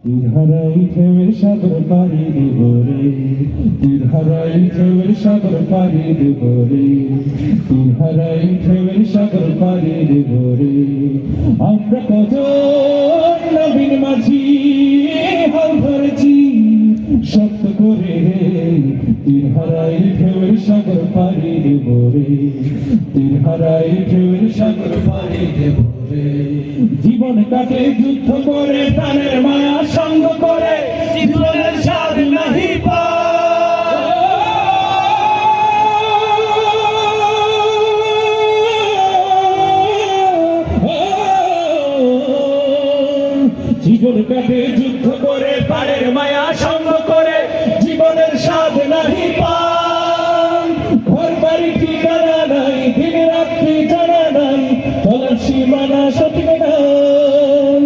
হারাই ঢেউয়ের সাগর পাড়ি দেব রে, তীর হারাই ঢেউয়ের সাগর পাড়ি দেব রে, তীর হারাই ঢেউয়ের সাগর পাড়ি দেব রে। আমরা কত নবীন মাঝি হাল ধরেছি শক্ত করে রে, তীর হারাই ঢেউয়ের সাগর পাড়ি দেব রে, তীর হারাই ঢেউয়ের সাগর পাড়ি দেব রে। জীবন কাটে যুদ্ধ করে প্রাণের মায়া সঙ্গ করে, জীবনের স্বাদ নাহি পায়। জীবন কাটে যুদ্ধ করে প্রাণের মায়া সঙ্গ করে, জীবনের স্বাদ নাহি পায়। ঘর বাড়ি ঠিকানা নাই, দিন রাত্রি জানা নাই, চলার সীমানা সঠিক নাই।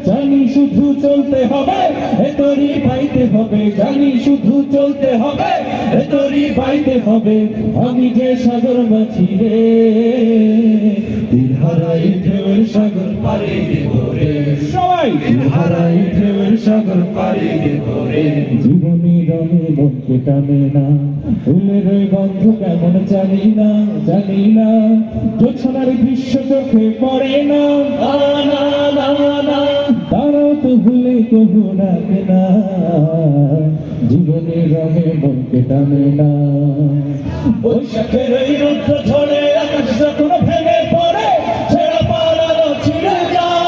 জানি শুধু চলতে হবে, এতরি পাইতে হবে, জানি শুধু চলতে হবে, এতরি পাইতে হবে। আমি যে সাগর মাছি রে, তীর হারাই ঢেউয়ের সাগর পাড়ি দেব রে, সবাই তীর হারাই ঢেউয়ের সাগর পাড়ি দেব রে। জীবনী রঙে মনকে টানে না, ফুলের ওই গন্ধ কেমন জানি না, জানি না। জোছনার দৃশ্য চোখে পড়ে না, না না না, তারাও তো ভুলে কবু ডাকে না। জীবনের রঙে মনকে টানে না। বৈশাখের ওই রুদ্র ঝড়ে আকাশ যখন ভেঙে পড়ে, ছেড়া পালানো ছিঁড়ে যায়।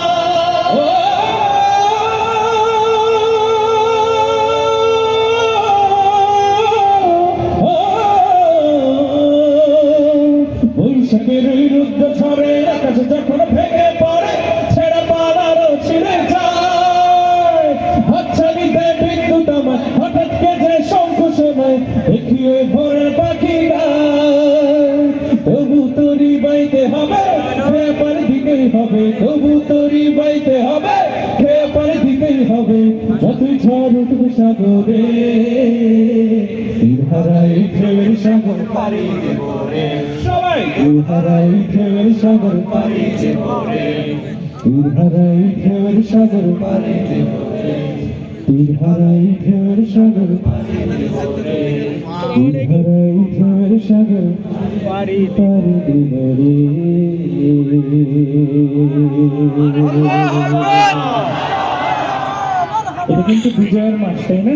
বৈশাখের ওই রুদ্র ঝড়ে আকাশ যখন ভেঙে পড়ে, ছেড়া পালানো ছিঁড়ে যায়। হাতছানিতে বিদ্যুৎ আমার হঠাৎ কেজে শঙ্খ শোনায়, দেখি ওই ভোরের পাখি গায়। তবু তরি বাইতে হবে, খেয়ে পার দিতেই হবে, তবু তরি বাইতে হবে, খেয়ে পার দিতেই হবে। যতই ঝড় উঠবে সাগরে, তীর হারাই ঢেউয়ের সাগর পাড়ি দেব রে, সবাই তীর হারাই ঢেউয়ের সাগর পাড়ি দেব রে, তীর হারাই ঢেউয়ের সাগর পাড়ি দেব রে, তীর হারাই ঢেউয়ের সাগর পাড়ি দেব রে, তীর হারাই ঢেউয়ের সাগর পাড়ি দেব রে। এটা কিন্তু বিজয়ের মাস, তাই না?